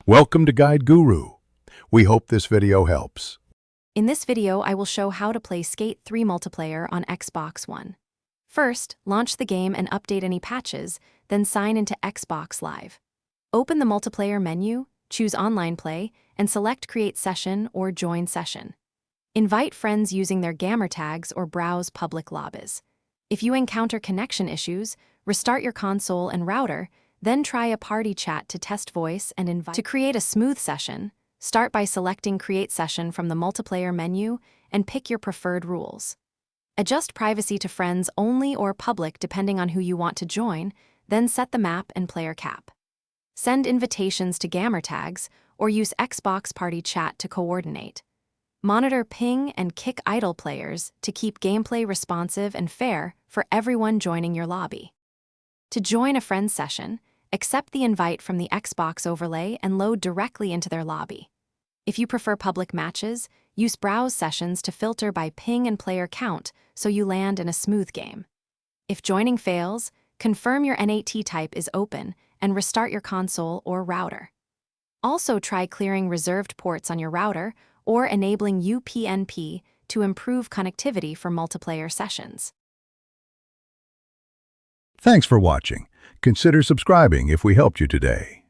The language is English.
Welcome to Guide Guru. We hope this video helps. In this video, I will show how to play Skate 3 multiplayer on Xbox One. First, launch the game and update any patches, then sign into Xbox Live. Open the multiplayer menu, choose Online Play, and select Create Session or Join Session. Invite friends using their gamer tags or browse public lobbies. If you encounter connection issues, restart your console and router, then try a party chat to test voice and invite. To create a smooth session, start by selecting Create Session from the multiplayer menu and pick your preferred rules. Adjust privacy to friends only or public depending on who you want to join, then set the map and player cap. Send invitations to gamer tags or use Xbox Party Chat to coordinate. Monitor ping and kick idle players to keep gameplay responsive and fair for everyone joining your lobby. To join a friend's session, accept the invite from the Xbox overlay and load directly into their lobby. If you prefer public matches, use browse sessions to filter by ping and player count so you land in a smooth game. If joining fails, confirm your NAT type is open and restart your console or router. Also try clearing reserved ports on your router or enabling UPnP to improve connectivity for multiplayer sessions. Thanks for watching. Consider subscribing if we helped you today.